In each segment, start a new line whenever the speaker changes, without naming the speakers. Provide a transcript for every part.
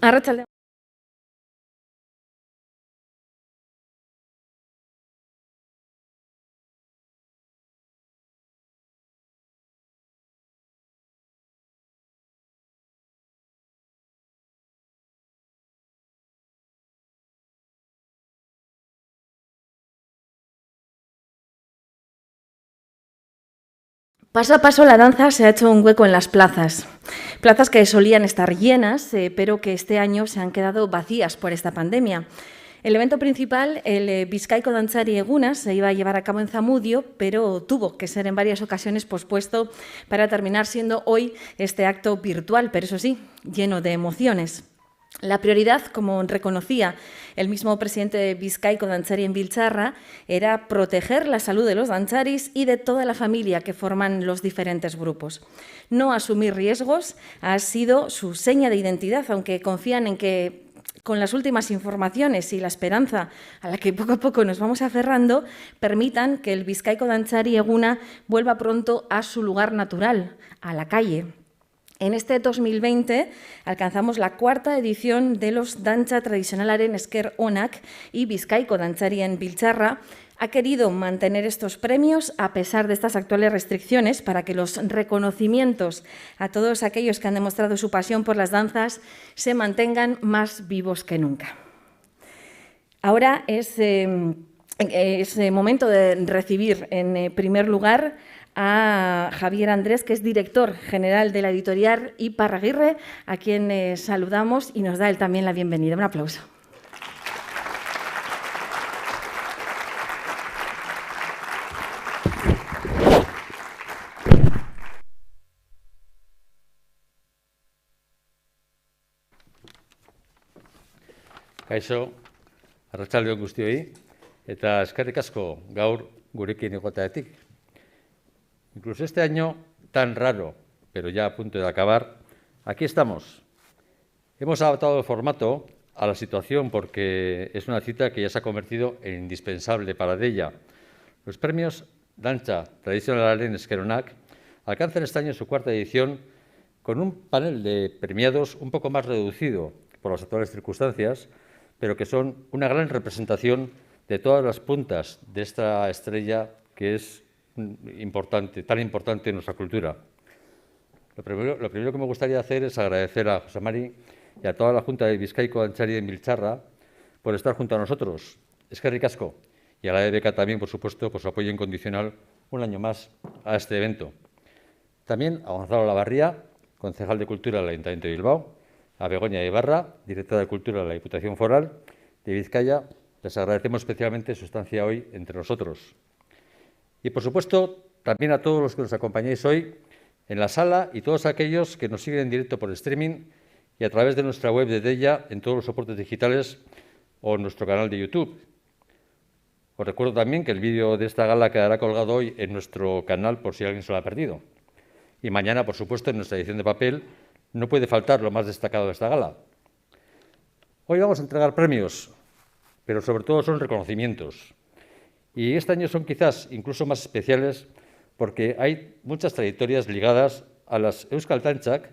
Arratsalde. Paso a paso la danza se ha hecho un hueco en las plazas. Plazas que solían estar llenas, pero que este año se han quedado vacías por esta pandemia. El evento principal, el Bizkaiko Dantzari Eguna, se iba a llevar a cabo en Zamudio, pero tuvo que ser en varias ocasiones pospuesto para terminar siendo hoy este acto virtual, pero eso sí, lleno de emociones. La prioridad, como reconocía el mismo presidente de Bizkaiko Dantzari en Biltzarra, era proteger la salud de los dantzaris y de toda la familia que forman los diferentes grupos. No asumir riesgos ha sido su seña de identidad, aunque confían en que con las últimas informaciones y la esperanza a la que poco a poco nos vamos aferrando, permitan que el Bizkaiko Dantzari Eguna vuelva pronto a su lugar natural, a la calle. En este 2020 alcanzamos la 4ª edición de los Dantza Tradizionalaren Esker Onak y Bizkaiko Dantzarien Biltzarra ha querido mantener estos premios a pesar de estas actuales restricciones para que los reconocimientos a todos aquellos que han demostrado su pasión por las danzas se mantengan más vivos que nunca. Ahora es momento de recibir en primer lugar a Javier Andrés, que es director general de la editorial Iparraguirre, a quien saludamos y nos da él también la bienvenida. Un aplauso.
Kaixo, arratsalde on guztioi, eta eskerrik asko gaur gurekin egoteagatik. Incluso este año tan raro, pero ya a punto de acabar, aquí estamos. Hemos adaptado el formato a la situación porque es una cita que ya se ha convertido en indispensable para ella. Los premios Dantza Tradizionalaren Esker Onak alcanzan este año su 4ª edición con un panel de premiados un poco más reducido por las actuales circunstancias, pero que son una gran representación de todas las puntas de esta estrella que es importante, tan importante en nuestra cultura. Lo primero que me gustaría hacer es agradecer a José Mari y a toda la Junta de Bizkaiko Dantzari en Biltzarra por estar junto a nosotros. Eskerrik asko. Y a la EBK también, por supuesto, por su apoyo incondicional un año más a este evento. También a Gonzalo Lavarría, concejal de Cultura del Ayuntamiento de Bilbao, a Begoña Ibarra, directora de Cultura de la Diputación Foral de Vizcaya. Les agradecemos especialmente su estancia hoy entre nosotros. Y, por supuesto, también a todos los que nos acompañáis hoy en la sala y todos aquellos que nos siguen en directo por streaming y a través de nuestra web de Deia en todos los soportes digitales o en nuestro canal de YouTube. Os recuerdo también que el vídeo de esta gala quedará colgado hoy en nuestro canal por si alguien se lo ha perdido. Y mañana, por supuesto, en nuestra edición de papel no puede faltar lo más destacado de esta gala. Hoy vamos a entregar premios, pero sobre todo son reconocimientos. Y este año son quizás incluso más especiales porque hay muchas trayectorias ligadas a las Euskal Dantzak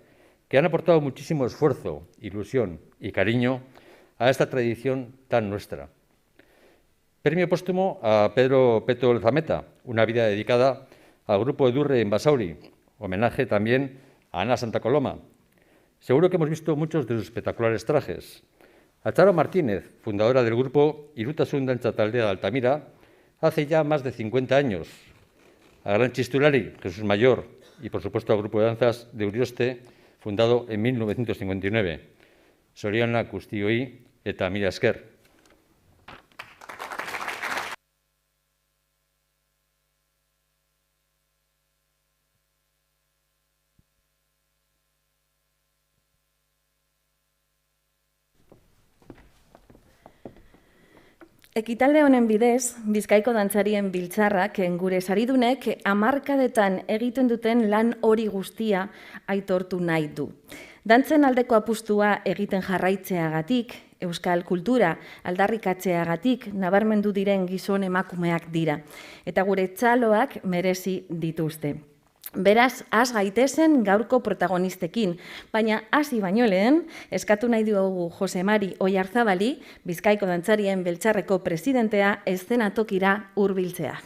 que han aportado muchísimo esfuerzo, ilusión y cariño a esta tradición tan nuestra. Premio póstumo a Pedro Peto Lezameta, una vida dedicada al grupo Edurre en Basauri. Homenaje también a Ana Santa Coloma. Seguro que hemos visto muchos de sus espectaculares trajes. A Charo Martínez, fundadora del grupo Irutasun Dantza Taldea de Altamira, hace ya más de 50 años. A Gran Chistulari, Jesús Mayor, y por supuesto al grupo de danzas de Urioste, fundado en 1959. Soriana Guztioi eta mila esker.
Ekitalde honen bidez, Bizkaiko dantzarien biltzarrak gure saridunek hamarkadetan egiten duten lan hori guztia aitortu nahi du. Dantzen aldeko apustua egiten jarraitzeagatik, euskal kultura aldarrikatzeagatik nabarmendu diren gizon emakumeak dira, eta gure txaloak merezi dituzte. Beraz, has gaitezen gaurko protagonistekin, baina hasi baino lehen, eskatu nahi diogu Jose Mari Oiarzabali, Bizkaiko dantzarien biltzarreko presidentea, eszenatokira hurbiltzea.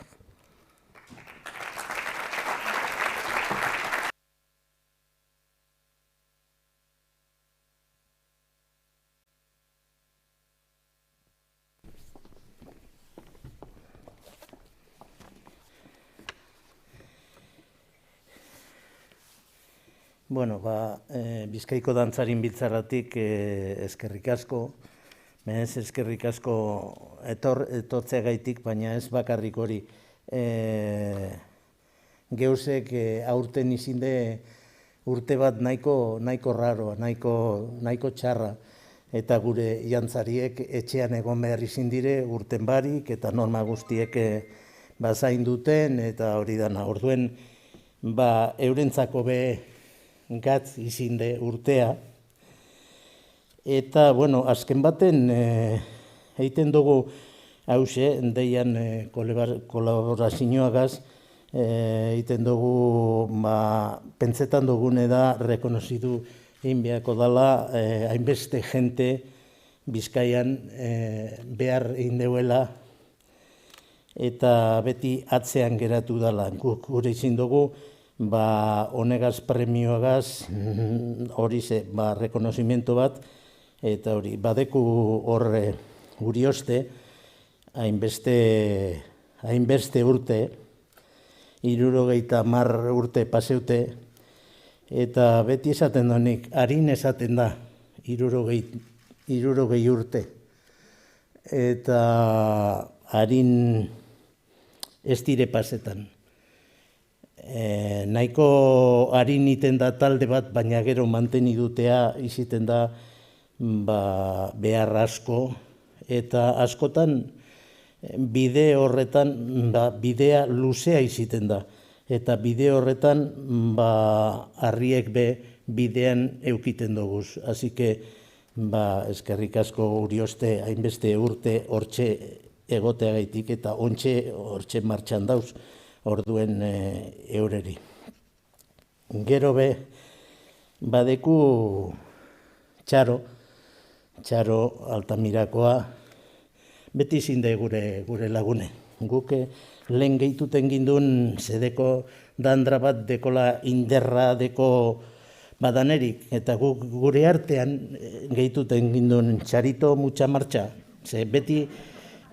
Bueno, Bizkaiko dantzarin biltzarratik eskerrik asko, eskerrik asko etortzeagaitik, baina ez bakarrik hori. Geusek aurten izinde urte bat nahiko raroa, nahiko txarra, eta gure jantzariek etxean egon behar izin dire urten barik, eta norma guztiek bazain duten, eta hori dana. Orduen, eurentzako be gatz izinde urtea. Eta, bueno, azken baten egiten dugu hause, deian kolaborazioagaz, egiten dugu, pentsetan dugune da, rekonozidu inbiako dala, hainbeste jente Bizkaian behar indeuela, eta beti atzean geratu dala. Gure izin dugu, honegaz premioagaz, hori ze, rekonozimiento bat, eta hori, badeku horre guri oste, hainbeste urte, 70 urte paseute, eta beti esaten donik, harin esaten da, 60 urte, eta harin ez dire pasetan. Nahiko harin iten da talde bat, baina gero manteni dutea iziten da behar asko, eta askotan bide horretan bidea luzea iziten da, eta bide horretan harriek be bidean eukiten duguz. Así que eskerrik asko urioste hainbeste urte hortxe egoteagaitik, eta hortxe martxan dauz. Orduen eureri. Gero be, badeku txaro Altamirakoa, beti zinde gure lagune. Guk lehen gehituten gindun zedeko dandra bat dekola inderra deko badanerik, eta guk gure artean gehituten gindun txarito mutxa martxa. Ze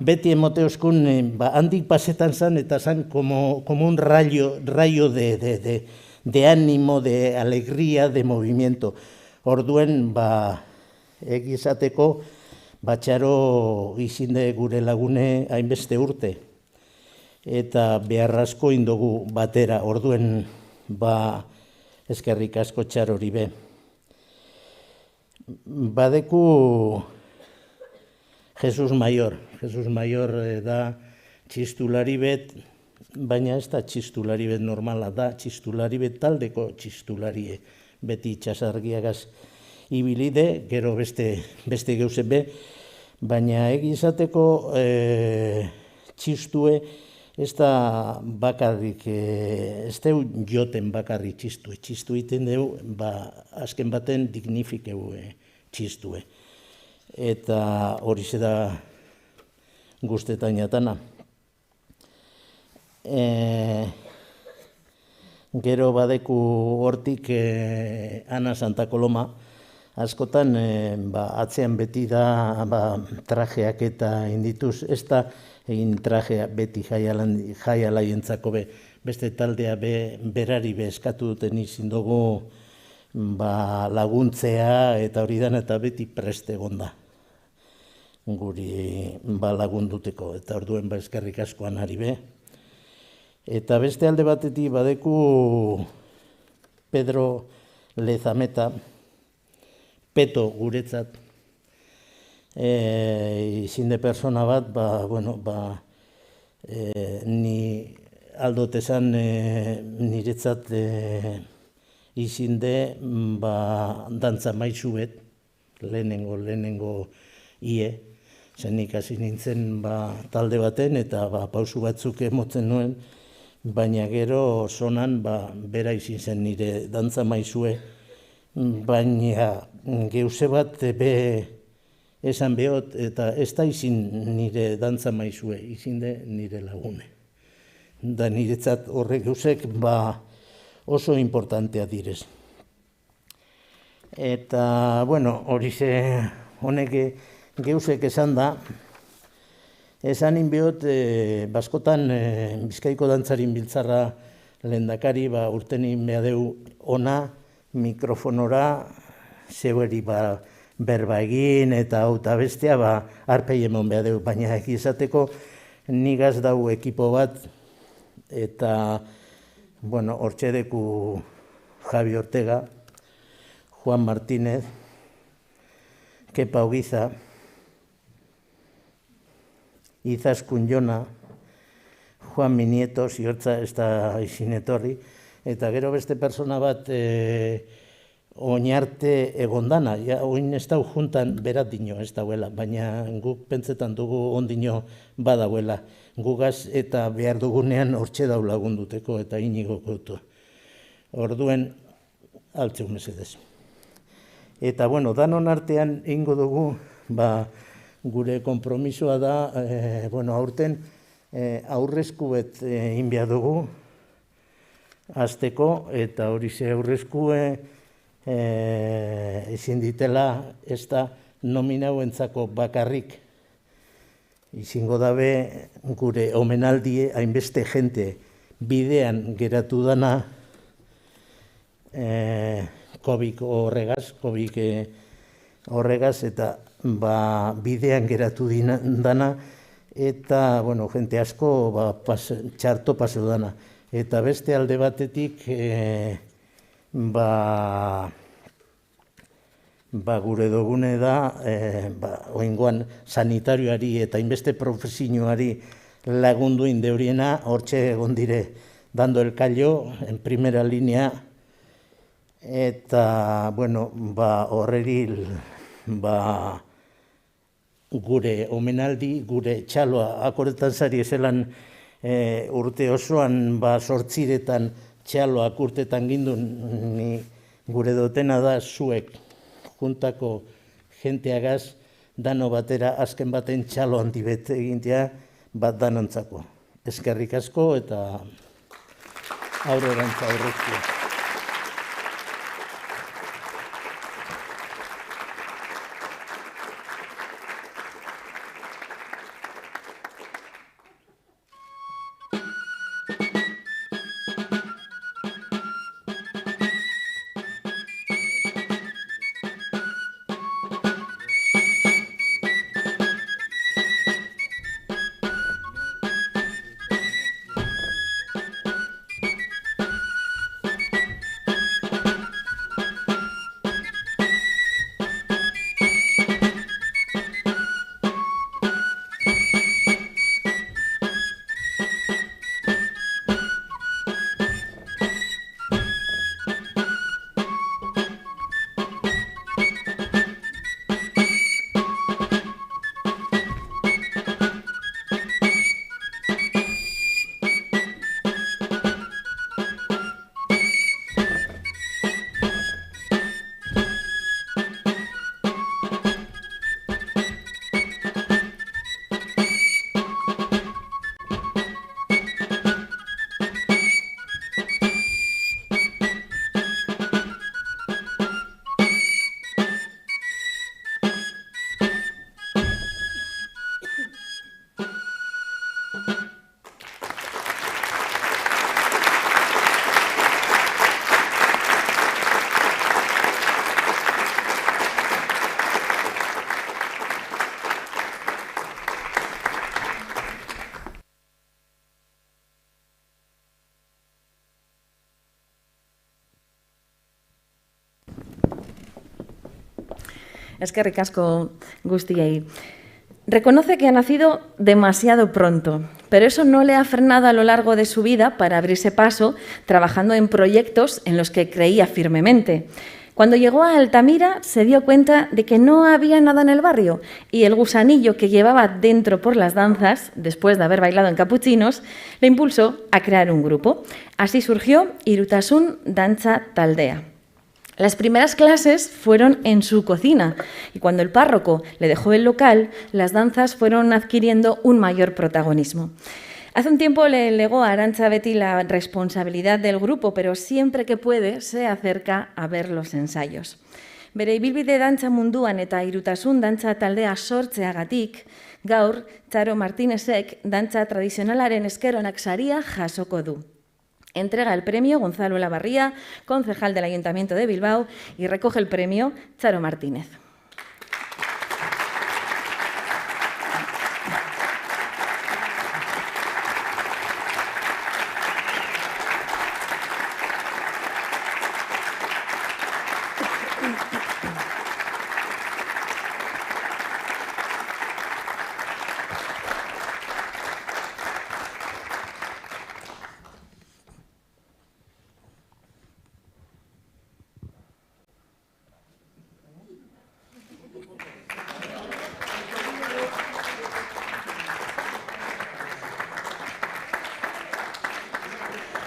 beti emote euskun, handik pasetan zan, eta zan como un rayo de ánimo, de alegría, de movimiento. Orduen, egizateko, txaro izinde gure lagune hainbeste urte. Eta beharrazko indogu batera, orduen, eskerrik asko txarori be. Badeku Jesus Mayor da txistulari bet, baina ez da txistulari bet normala, da txistulari bet taldeko txistularie, beti txasargiagaz ibilide, gero beste geuze be, baina egizateko txistue ez da bakarrik, ez deu joten bakarrik txistue, txistu iten deu, azken baten dignifikeu txistue. Eta hori da guztetan jatana. Gero badeku hortik Ana Santa Coloma, askotan atzean beti da trajeak eta indituz, ez da egin trajea beti jaialaientzako be, beste taldea berari be eskatu duten izin dugu laguntzea eta hori dan eta beti preste egonda guri lagunduteko, eta orduen eskerrik askoan ari be. Eta beste alde batetik badeku Pedro Lezameta, Peto guretzat, izinde persona bat, ni aldot esan niretzat izinde dantza maisu bet, lehenengo ie, nik hasi nintzen talde baten eta pausu batzuk emotzen nuen, baina gero sonan bera izin zen nire dantza maisue, baina geuse bat esan behot eta ez da izin nire dantza maisue, izinde nire lagune. Da niretzat horrek geusek oso importantea direz. Eta, horixe honek geusek esan da, esan inbiot, baskotan Bizkaiko Dantzarin Biltzarra lehendakari urten inbeadeu ona mikrofonora zeueri berba egin eta auta bestea arpei emon behadeu, baina egizateko nigaz dau ekipo bat eta hortxe deku Javi Ortega, Juan Martínez, Kepa Ogiza, Izaskun Jona, Juan Minieto, ziortza ez da izin etorri, eta gero beste persona bat oinarte egondana, oin ez dau juntan berat dino ez dauela, baina guk pentsetan dugu ondino badauela. Gugaz eta behar dugunean hortxe dau lagunduteko eta inigo gautu. Orduen, altzeu mesedez. Eta, danon artean ingo dugu, gure konpromisoa da, aurten aurrezku bet inbia dugu, azteko, eta hori ze aurrezkue ezin ditela, ez da nominauentzako bakarrik, izingo dabe gure omenaldie hainbeste jente bidean geratu dana COVID horregaz eta bidean geratu dana eta, jente asko txarto paseu dana. Eta beste alde batetik, gure dugune da, oingoan sanitarioari eta inbeste profesioari lagundu indeuriena, hortxe egon dire dando el callo, en primera línea, eta, horreri, gure omenaldi, gure txaloa, akordetan zari ezelan urte osoan, sortziretan txaloak urtetan gindun, gure dotena da zuek, juntako jenteagaz, dano batera azken baten txalo handi bete egintea, danontzako. Eskerrik asko eta aurrerantza aurreztu.
Eskerrik asko guztiei. Reconoce que ha nacido demasiado pronto, pero eso no le ha frenado a lo largo de su vida para abrirse paso trabajando en proyectos en los que creía firmemente. Cuando llegó a Altamira se dio cuenta de que no había nada en el barrio y el gusanillo que llevaba dentro por las danzas, después de haber bailado en Capuchinos, le impulsó a crear un grupo. Así surgió Irutasun Dantza Taldea. Las primeras clases fueron en su cocina y cuando el párroco le dejó el local, las danzas fueron adquiriendo un mayor protagonismo. Hace un tiempo le legó a Arantxa Beti la responsabilidad del grupo, pero siempre que puede se acerca a ver los ensayos. Bere ibilbide dantza munduan eta Irutasun Dantza Taldea sortzeagatik, gaur Txaro Martinezek dantza tradizionalaren esker onak saria jasoko du. Entrega el premio Gonzalo Lavarría, concejal del Ayuntamiento de Bilbao, y recoge el premio Txaro Martínez.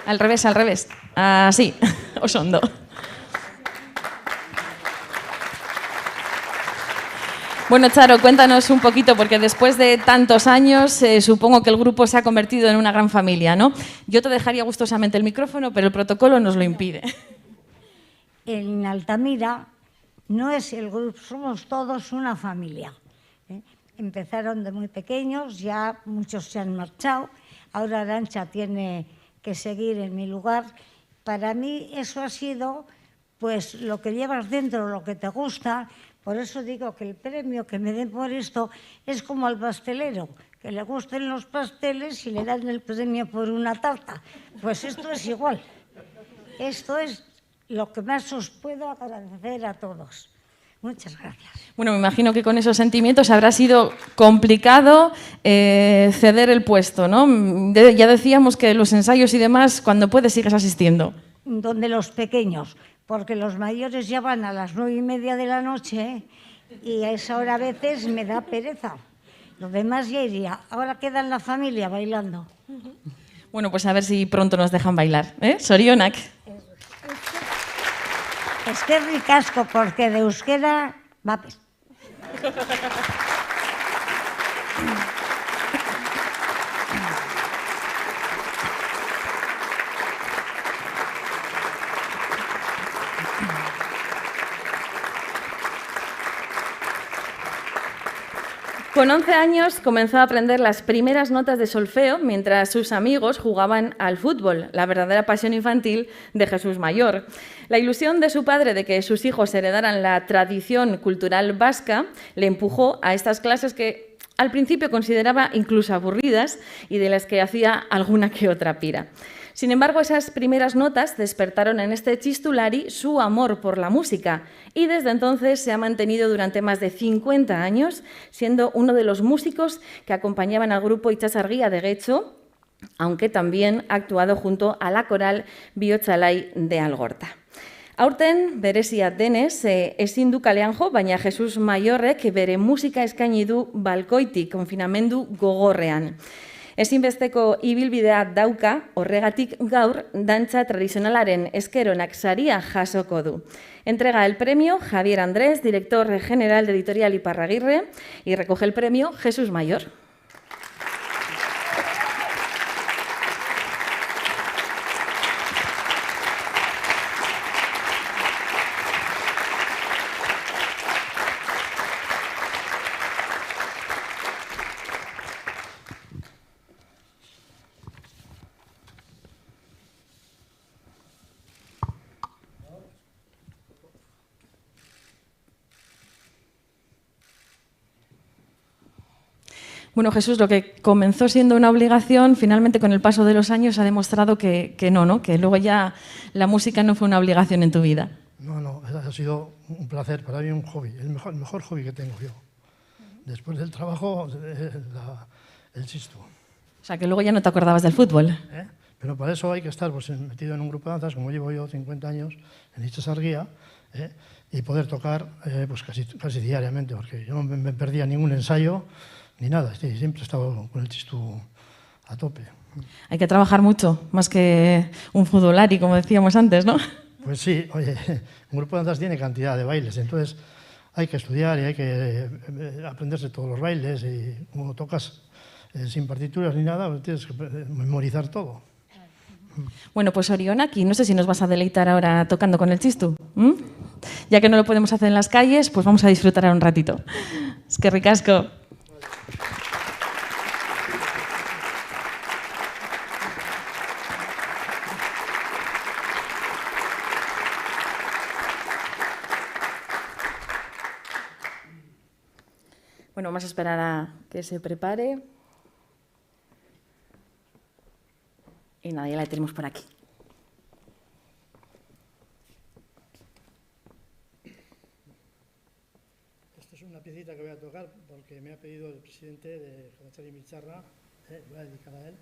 Al revés. Así, oso ondo. Bueno, Txaro, cuéntanos un poquito, porque después de tantos años supongo que el grupo se ha convertido en una gran familia, ¿no? Yo te dejaría gustosamente el micrófono, pero el protocolo nos lo impide.
En Altamira no es el grupo, somos todos una familia. Empezaron de muy pequeños, ya muchos se han marchado, ahora Arantxa tiene que seguir en mi lugar. Para mí eso ha sido pues lo que llevas dentro, lo que te gusta. Por eso digo que el premio que me den por esto es como al pastelero, que le gusten los pasteles y le dan el premio por una tarta. Pues esto es igual. Esto es lo que más os puedo agradecer a todos. Muchas gracias.
Bueno, me imagino que con esos sentimientos habrá sido complicado ceder el puesto, ¿no? Ya decíamos que los ensayos y demás, cuando puedes, sigues asistiendo.
Donde los pequeños, porque los mayores ya van a las 9:30 de la noche y a esa hora a veces me da pereza. Los demás ya iría. Ahora queda en la familia bailando.
Bueno, pues a ver si pronto nos dejan bailar, ¿eh? Sorionak.
Eskerrik asko, porque de euskera va.
Con 11 años comenzó a aprender las primeras notas de solfeo mientras sus amigos jugaban al fútbol, la verdadera pasión infantil de Jesús Mayor. La ilusión de su padre de que sus hijos heredaran la tradición cultural vasca le empujó a estas clases que al principio consideraba incluso aburridas y de las que hacía alguna que otra pira. Sin embargo, esas primeras notas despertaron en este txistulari su amor por la música y desde entonces se ha mantenido durante más de 50 años, siendo uno de los músicos que acompañaban al grupo Itsasargia de Getxo, aunque también ha actuado junto a la coral Bihotzalai de Algorta. Aurten, berezia denez, ezin du kalean jo, baina Jesus Maiorrek bere musika eskaini du balkoitik konfinamendu gogorrean. Ezinbesteko ibilbidea dauka, horregatik gaur, dantza tradizionalaren esker onak saria jasoko du. Entrega el premio Javier Andrés, director general de Editorial Iparraguirre, y recoge el premio Jesús Mayor. Bueno, Jesús, lo que comenzó siendo una obligación, finalmente con el paso de los años ha demostrado que no, que luego ya la música no fue una obligación en tu vida.
No, sido un placer, para mí un hobby, el mejor hobby que tengo yo. Después del trabajo, el chistu.
O sea, que luego ya no te acordabas del fútbol.
Pero para eso hay que estar pues, metido en un grupo de danzas, como llevo yo 50 años en Itxasargia, y poder tocar pues casi diariamente, porque yo no me perdía ningún ensayo ni nada, siempre he estado con el chistu a tope.
Hay que trabajar mucho, más que un futbolari, como decíamos antes, ¿no?
Pues sí, oye, un grupo de danzas tiene cantidad de bailes, entonces hay que estudiar y hay que aprenderse todos los bailes, y como tocas sin partituras ni nada, pues tienes que memorizar todo.
Bueno, pues Orión, aquí no sé si nos vas a deleitar ahora tocando con el chistu. Ya que no lo podemos hacer en las calles, pues vamos a disfrutar ahora un ratito. Es que ricasco. Bueno, vamos a esperar a que se prepare. Y nada, ya la tenemos por aquí.
Esta es una piecita que voy a tocar porque me ha pedido el presidente de Jantzari Biltzarra, voy a dedicar a él.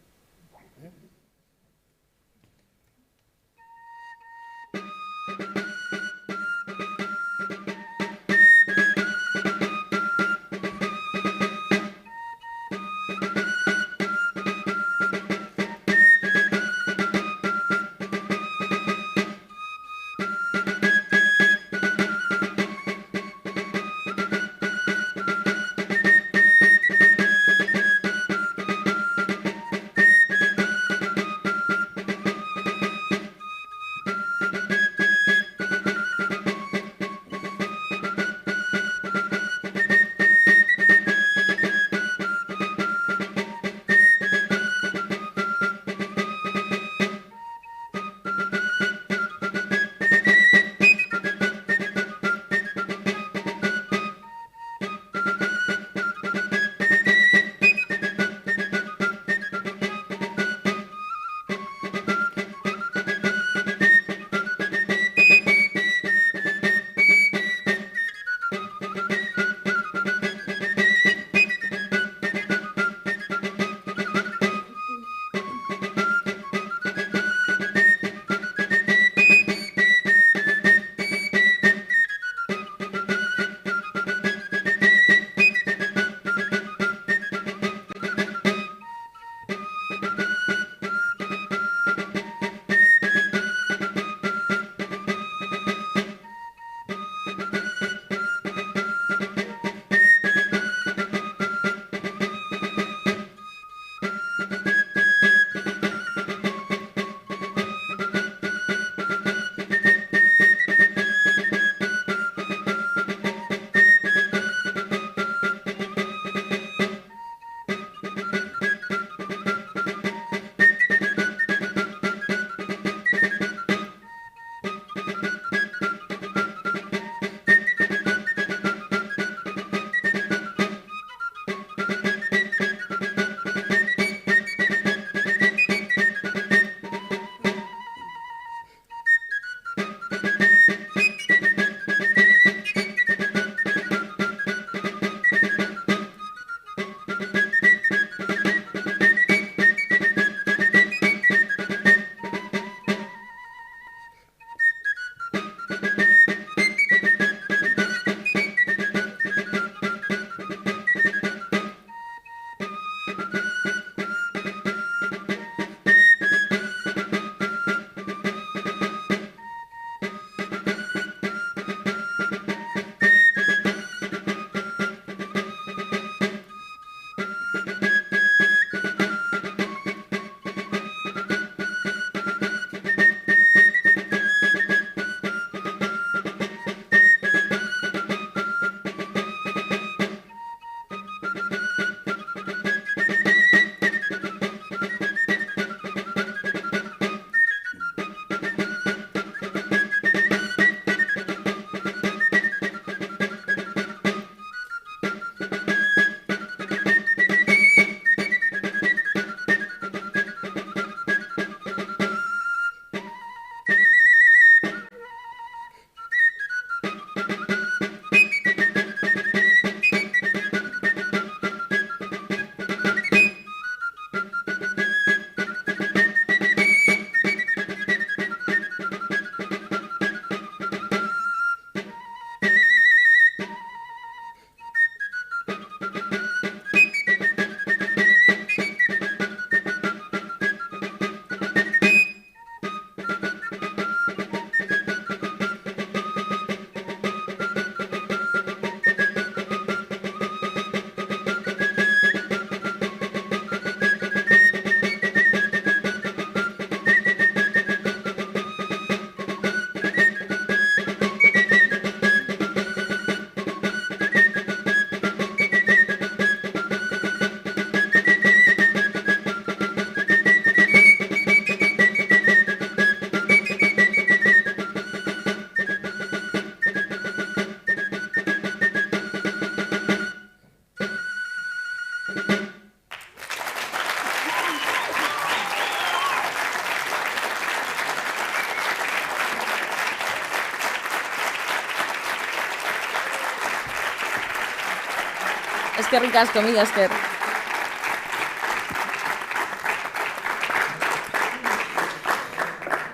Eskerrik asko, mila esker.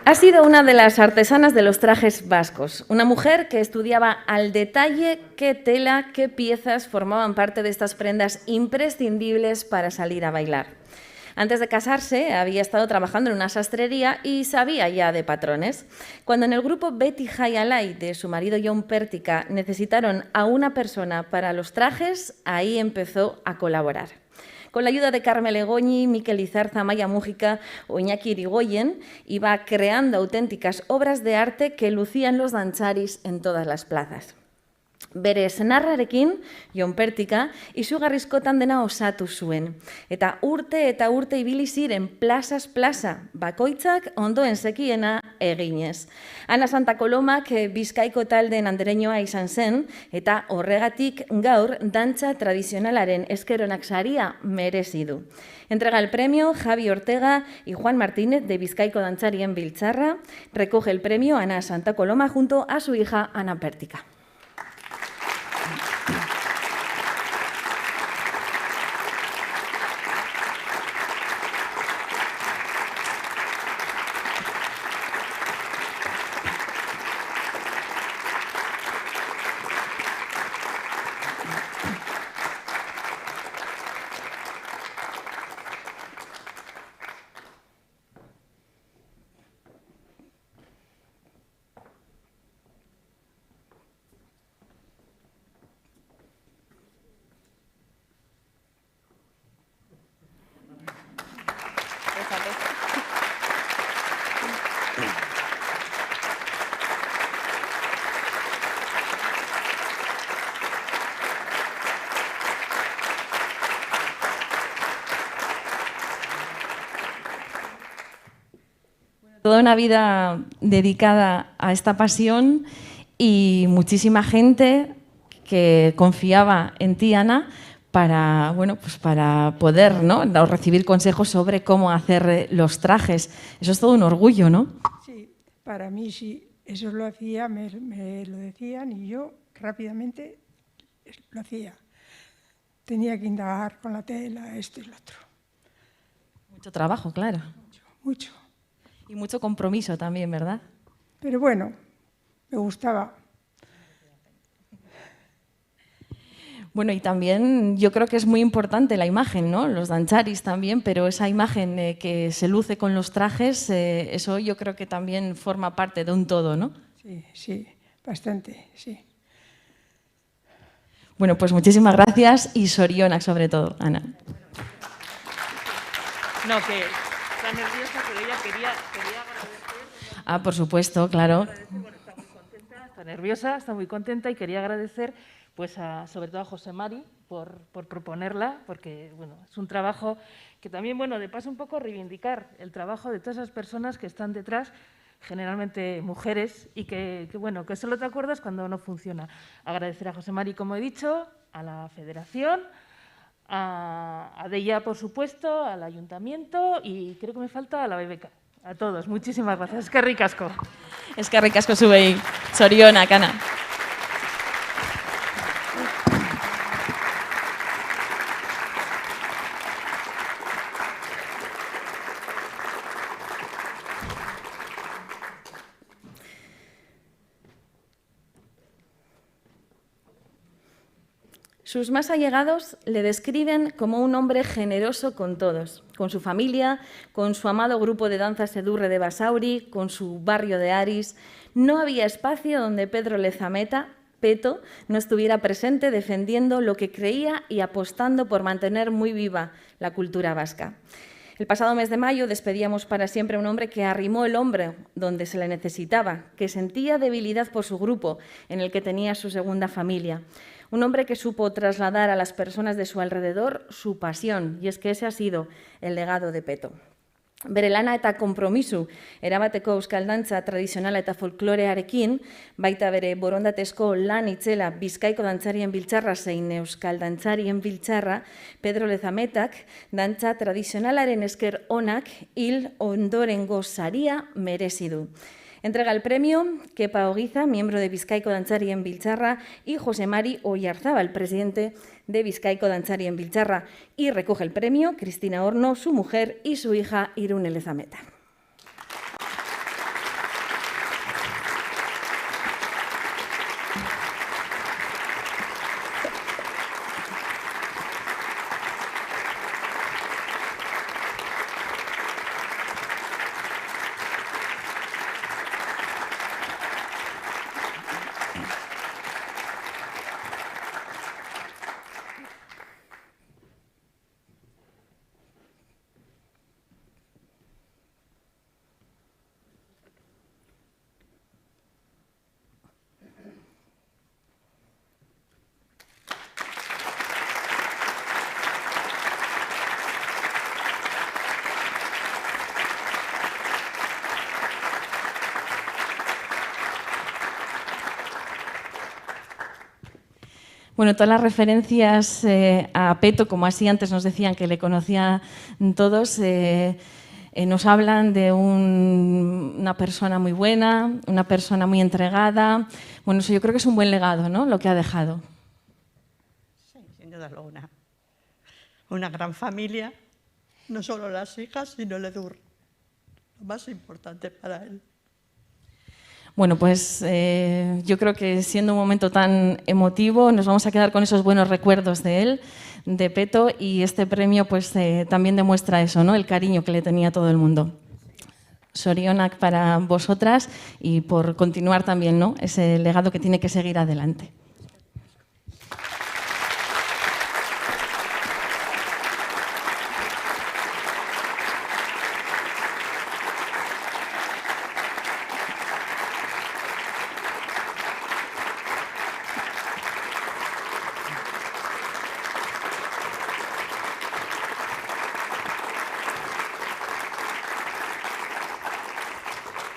Ha sido una de las artesanas de los trajes vascos, una mujer que estudiaba al detalle qué tela, qué piezas formaban parte de estas prendas imprescindibles para salir a bailar. Antes de casarse, había estado trabajando en una sastrería y sabía ya de patrones. Cuando en el grupo Betty Jaialai de su marido Jon Pertika necesitaron a una persona para los trajes, ahí empezó a colaborar. Con la ayuda de Carmel Egoñi, Mikel Izarza, Maya Mújica o Iñaki Irigoyen, iba creando auténticas obras de arte que lucían los dantzaris en todas las plazas. Bere senarrarekin, Jon Pertika, izugarrizkotan dena osatu zuen. Eta urte ibili ziren plazas-plaza, bakoitzak ondoen zekiena eginez. Ana Santa Colomak Bizkaiko taldeen andereñoa izan zen, eta horregatik gaur dantza tradizionalaren eskeronak saria merezi du. Entrega el premio Javi Ortega y Juan Martínez de Bizkaiko Dantzarien Biltzarra. Recoge el premio Ana Santa Coloma junto a su hija Ana Pertika. Toda una vida dedicada a esta pasión y muchísima gente que confiaba en ti, Ana, para, bueno, pues para poder, ¿no?, recibir consejos sobre cómo hacer los trajes. Eso es todo un orgullo, ¿no?
Sí, para mí sí. Eso lo hacía, me lo decían y yo rápidamente lo hacía. Tenía que indagar con la tela, esto y lo otro.
Mucho trabajo, claro.
Mucho.
Y mucho compromiso también, ¿verdad?
Pero bueno, me gustaba.
Bueno, y también yo creo que es muy importante la imagen, ¿no? Los dancharis también, pero esa imagen que se luce con los trajes, eso yo creo que también forma parte de un todo, ¿no?
Sí, sí, bastante, sí.
Bueno, pues muchísimas gracias y sorionak sobre todo, Ana.
No, que está nerviosa, pero ella quería agradecer.
Ah, por supuesto, claro.
Bueno, está muy contenta, está nerviosa, está muy contenta y quería agradecer, pues, sobre todo a José Mari por proponerla, porque, bueno, es un trabajo que también, bueno, de paso un poco reivindicar el trabajo de todas esas personas que están detrás, generalmente mujeres, y que bueno, que solo te acuerdas cuando no funciona. Agradecer a José Mari, como he dicho, a la Federación, a Deia, por supuesto, al Ayuntamiento y creo que me falta a la BBK. A todos, muchísimas gracias. Eskerrik asko.
Eskerrik asko zuei. Sorionak, Ana. Sus más allegados le describen como un hombre generoso con todos, con su familia, con su amado grupo de danza Sedurre de Basauri, con su barrio de Aris. No había espacio donde Pedro Lezameta, Peto, no estuviera presente defendiendo lo que creía y apostando por mantener muy viva la cultura vasca. El pasado mes de mayo despedíamos para siempre a un hombre que arrimó el hombro donde se le necesitaba, que sentía debilidad por su grupo, en el que tenía su segunda familia. Un hombre que supo trasladar a las personas de su alrededor su pasión, y es que ese ha sido el legado de Peto. Bere lana eta konpromisu erabateko euskal dantza tradizionala eta folklorearekin, baita bere borondatezko lan itzela Bizkaiko dantzarien biltzarra zein euskal dantzarien biltzarra, Pedro Lezametak dantza tradizionalaren esker onak hil ondorengo saria merezi du. Entrega el premio Kepa Ogiza, miembro de Bizkaiko Dantzarien Biltzarra, y José Mari Oyarzábal, presidente de Bizkaiko Dantzarien Biltzarra. Y recoge el premio Cristina Horno, su mujer, y su hija Irune Lezameta. Bueno, todas las referencias a Peto, como así antes nos decían que le conocían todos, nos hablan de una persona muy buena, una persona muy entregada. Bueno, eso yo creo que es un buen legado, ¿no?, lo que ha dejado.
Sí, sin duda alguna. Una gran familia, no solo las hijas, sino el Edur, lo más importante para él.
Bueno, pues yo creo que siendo un momento tan emotivo nos vamos a quedar con esos buenos recuerdos de él, de Peto, y este premio pues también demuestra eso, ¿no?, el cariño que le tenía a todo el mundo. Sorionak para vosotras y por continuar también, ¿no?, ese legado que tiene que seguir adelante.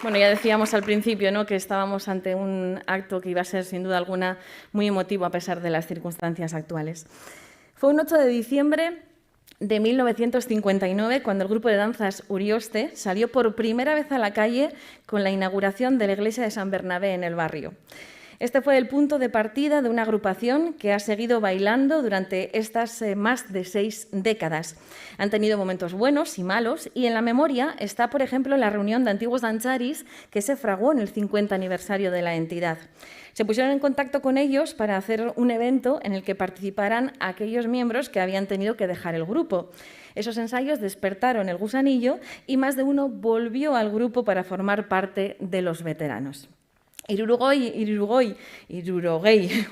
Bueno, ya decíamos al principio, ¿no?, que estábamos ante un acto que iba a ser, sin duda alguna, muy emotivo a pesar de las circunstancias actuales. Fue un 8 de diciembre de 1959 cuando el grupo de danzas Urioste salió por primera vez a la calle con la inauguración de la iglesia de San Bernabé en el barrio. Este fue el punto de partida de una agrupación que ha seguido bailando durante estas más de 6 décadas. Han tenido momentos buenos y malos y en la memoria está, por ejemplo, la reunión de antiguos danzaris que se fraguó en el 50 aniversario de la entidad. Se pusieron en contacto con ellos para hacer un evento en el que participaran aquellos miembros que habían tenido que dejar el grupo. Esos ensayos despertaron el gusanillo y más de uno volvió al grupo para formar parte de los veteranos. Hirurogei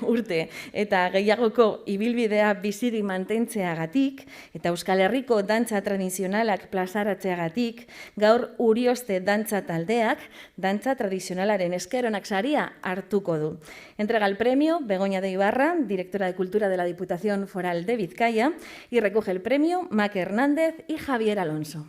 urte eta gehiagoko ibilbidea bizirik mantentzeagatik eta Euskal Herriko dantza tradizionalak plazaratzeagatik gaur Urioste dantza taldeak dantza tradizionalaren esker onak saria hartuko du. Entrega el premio Begoña de Ibarra, directora de Cultura de la Diputación Foral de Vizcaya, y recoge el premio Mac Hernández y Javier Alonso.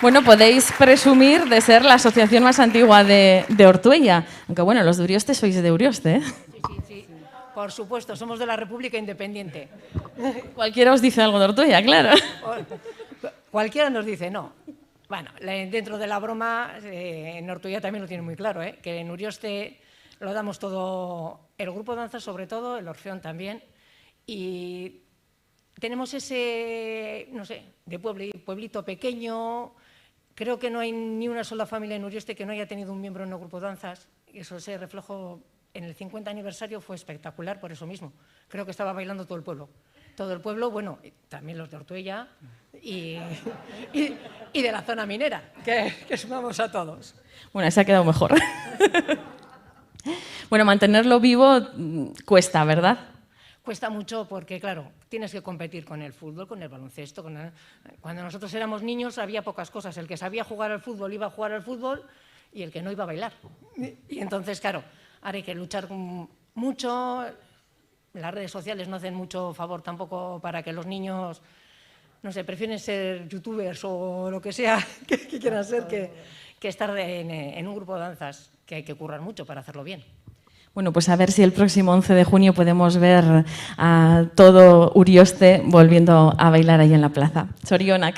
Bueno, podéis presumir de ser la asociación más antigua de Ortuella, aunque bueno, los de Urioste sois de Urioste, ¿eh?
Sí. Por supuesto, somos de la República Independiente.
Cualquiera os dice algo de Ortuella, claro.
Cualquiera nos dice, no. Bueno, dentro de la broma, en Ortuella también lo tiene muy claro, ¿eh?, que en Urioste lo damos todo, el grupo danza sobre todo, el Orfeón también, y tenemos ese, no sé, de pueblito pequeño. Creo que no hay ni una sola familia en Urioste que no haya tenido un miembro en el grupo danzas. Eso se reflejó en el 50 aniversario, fue espectacular por eso mismo. Creo que estaba bailando todo el pueblo. Todo el pueblo, bueno, también los de Ortuella y de la zona minera, que sumamos a todos.
Bueno, se ha quedado mejor. Bueno, mantenerlo vivo cuesta, ¿verdad?
cuesta mucho porque, claro, tienes que competir con el fútbol, con el baloncesto. Cuando nosotros éramos niños había pocas cosas. El que sabía jugar al fútbol iba a jugar al fútbol y el que no iba a bailar. Y entonces, claro, ahora hay que luchar mucho. Las redes sociales no hacen mucho favor tampoco para que los niños, no sé, prefieren ser youtubers o lo que sea que quieran ser que estar en un grupo de danzas, que hay que currar mucho para hacerlo bien.
Bueno, pues a ver si el próximo 11 de junio podemos ver a todo Urioste volviendo a bailar ahí en la plaza. Zorionak.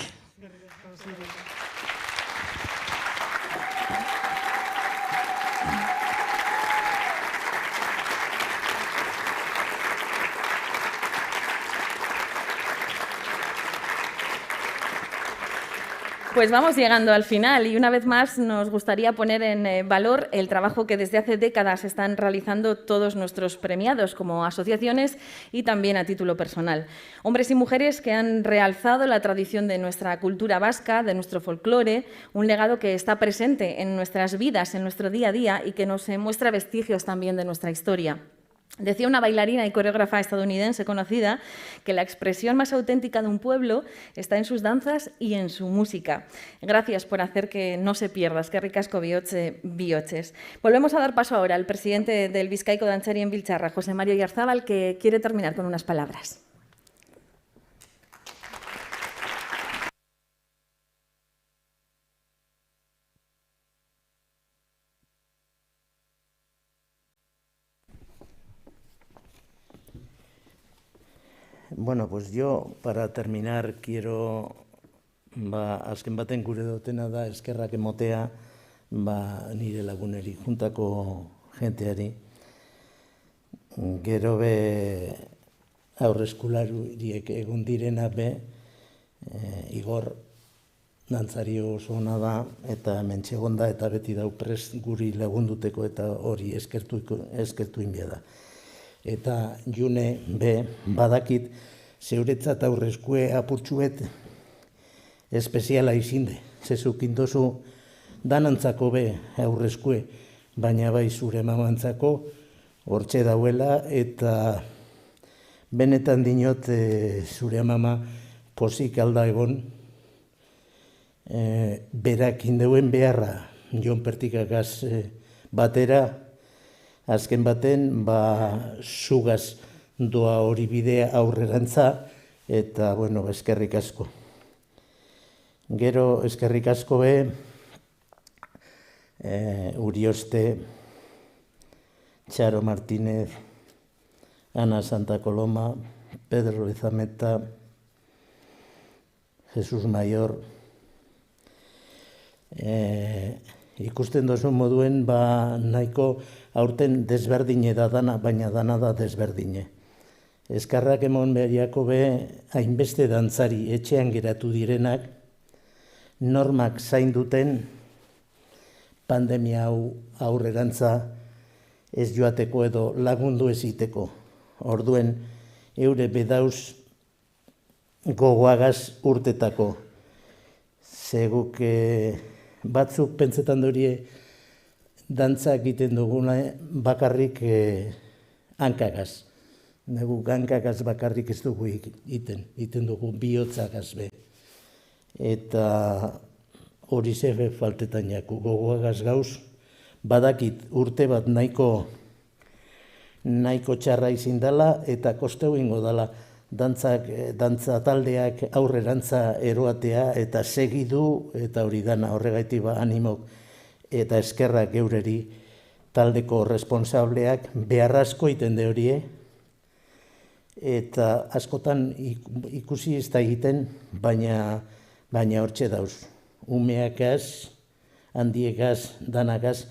Pues vamos llegando al final y una vez más nos gustaría poner en valor el trabajo que desde hace décadas están realizando todos nuestros premiados como asociaciones y también a título personal. Hombres y mujeres que han realzado la tradición de nuestra cultura vasca, de nuestro folclore, un legado que está presente en nuestras vidas, en nuestro día a día y que nos muestra vestigios también de nuestra historia. Decía una bailarina y coreógrafa estadounidense conocida que la expresión más auténtica de un pueblo está en sus danzas y en su música. Gracias por hacer que no se pierda. Eskerrik asko bihotxez. Volvemos a dar paso ahora al presidente del Bizkaiko Dantzarien Biltzarra, José Mario Oyarzábal, que quiere terminar con unas palabras.
Bueno, pues yo, para terminar, quiero, azken baten gure dutena da eskerrak emotea, nire laguneri, juntako jenteari. Gero be aurreskulariek egun direna be, Igor dantzari oso ona da, eta mentxegon da, eta beti dau prest guri lagunduteko, eta hori eskertu inbia da. Eta june be badakit zeuretzat aurreskue apurtxuet espeziala izinde. Zezukindozu danantzako be aurreskue, baina bai zure mamantzako hortxe dauela, eta benetan dinot zure mama pozik alda egon, berak indeuen beharra Jon Pertikagaz batera, azken baten, zugaz doa hori bidea aurrerantza, eta, bueno, eskerrik asko. Gero, eskerrik asko be, Urioste, Txaro Martínez, Ana Santa Coloma, Pedro Lezameta, Jesus Mayor, ikusten dozun moduen, nahiko aurten desberdine da dana, baina dana da desberdine. Eskarrak emon behiako be, hainbeste dantzari etxean geratu direnak, normak zain duten, pandemia hau aurrerantza ez joateko edo lagundu eziteko. Orduen, eure bedauz gogoagaz urtetako. Zeguk batzuk pentsetan dorie dantza egiten duguna bakarrik hankagaz. Negu hankagaz bakarrik ez dugu egiten dugu bihotzagaz be. Eta hori zebe faltetan jaku gogoagaz gauz, badakit urte bat nahiko txarra izin dela eta kosteu ingo dela dantza taldeak aurrerantza eroatea eta segidu eta hori dana horregaiti animok eta eskerrak geureri taldeko responsableak beharrazko itende horie eta askotan ikusi ez da egiten, baina hortxe dauz. Umeakaz, handiegaz, danagaz,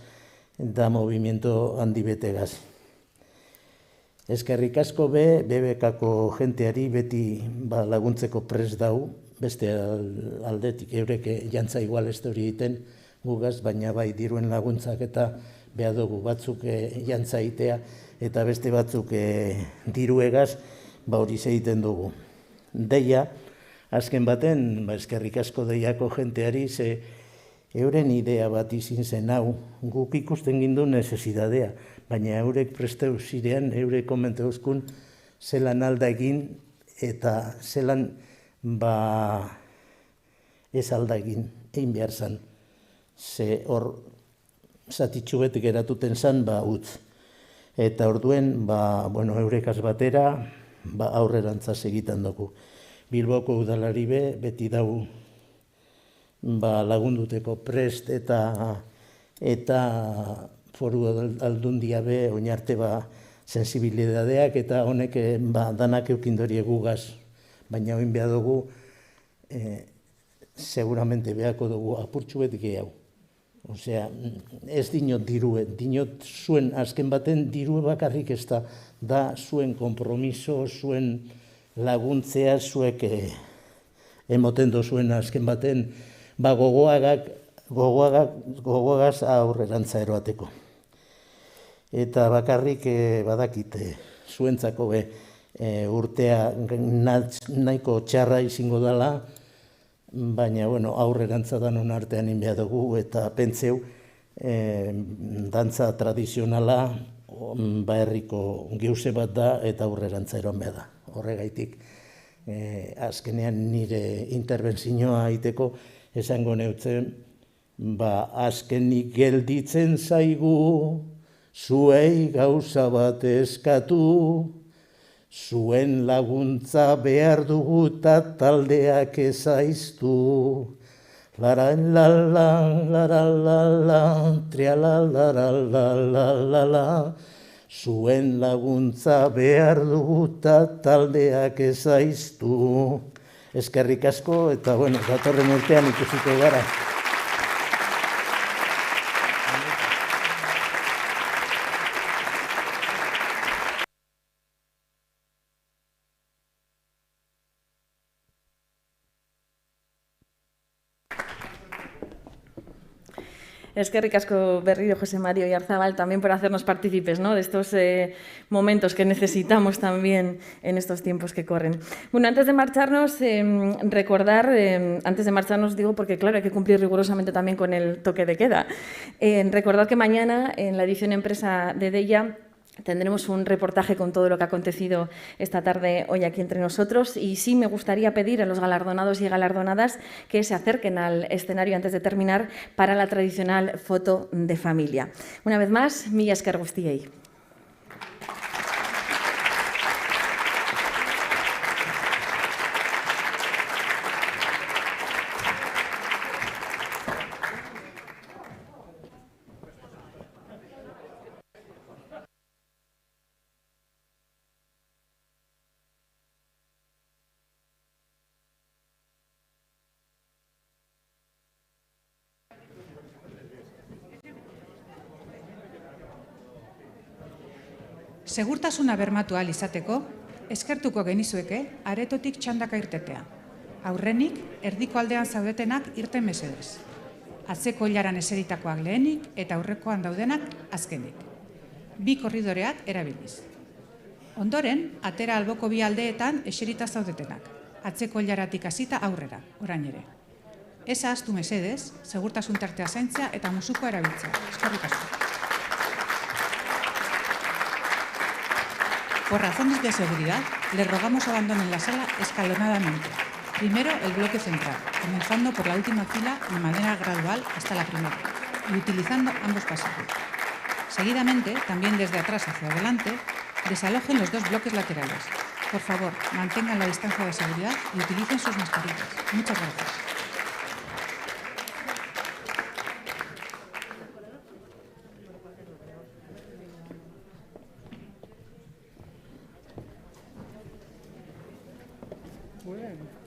da movimiento handi betegaz. Eskerrik asko be, BBK-ko jenteari beti laguntzeko prest dau, beste aldetik eurek jantza igual ez hori egiten gugaz, baina bai diruen laguntzak eta behar dugu batzuk jantza egitea eta beste batzuk diruegaz hori egiten dugu. Deia, azken baten, eskerrik asko deiako jenteari, ze euren idea bat izin zen hau, guk ikusten gindu nesesidadea, baina eurek presteu zirean, eurek komenteuzkun, zelan alda egin eta zelan ez alda egin behar zen. Ze hor zatitxu bet geratuten zen utz. Eta orduen eurekaz batera aurrerantza segitan dugu. Bilboko udalari beti dau lagunduteko prest eta foru aldundia oinarte sensibilidadeak eta honek danak eukindori egugaz. Baina oin behar dugu, seguramente behako dugu apurtxu bet gehiago. Osea, ez dinot dirue, dinot zuen azken baten dirue bakarrik ez da zuen kompromiso, zuen laguntzea, zuek emoten dozuen azken baten gogoagaz aurrerantza eroateko. Eta bakarrik badakit zuentzako urtea nahiko txarra izango dela, baina aurrerantza danon artean inbea dugu eta pentseu dantza tradizionala herriko geuse bat da eta aurrerantza eroan behar da. Horregaitik, azkenean nire interbentzioa aiteko esango neutzen, azkenik gelditzen zaigu, zuei gauza bat eskatu, zuen laguntza behar dugu eta taldeak ezaiztu. Lara-la-la-lara-la-la, triala-lara-la-la-la, zuen laguntza behar dugu eta taldeak ezaiztu. Eskerrik asko eta datorren urtean ikusiko gara.
Eskerrik asko berriro, José Mari Oyarzabal, también por hacernos partícipes, ¿no?, de estos momentos que necesitamos también en estos tiempos que corren. Bueno, antes de marcharnos, digo, porque claro, hay que cumplir rigurosamente también con el toque de queda. Recordad que mañana, en la edición Empresa de Deia, tendremos un reportaje con todo lo que ha acontecido esta tarde hoy aquí entre nosotros y sí me gustaría pedir a los galardonados y galardonadas que se acerquen al escenario antes de terminar para la tradicional foto de familia. Una vez más, mila esker guztiei.
Segurtasuna bermatu ahal izateko, eskertuko genizueke aretotik txandaka irtetea. Aurrenik, erdiko aldean zaudetenak irten mesedez. Atzeko ilaran eseritakoak lehenik eta aurrekoan daudenak azkenik. Bi korridoreak erabiliz. Ondoren, atera alboko bi aldeetan eserita zaudetenak. Atzeko ilaratik hasita aurrera, orain ere. Ez ahaztu mesedez, segurtasun tartea zaintzea eta musukoa erabiltzea. Eskerrik asko. Por razones de seguridad, les rogamos abandonen la sala escalonadamente. Primero el bloque central, comenzando por la última fila de manera gradual hasta la primera y utilizando ambos pasillos. Seguidamente, también desde atrás hacia adelante, desalojen los dos bloques laterales. Por favor, mantengan la distancia de seguridad y utilicen sus mascarillas. Muchas gracias.
Bueno.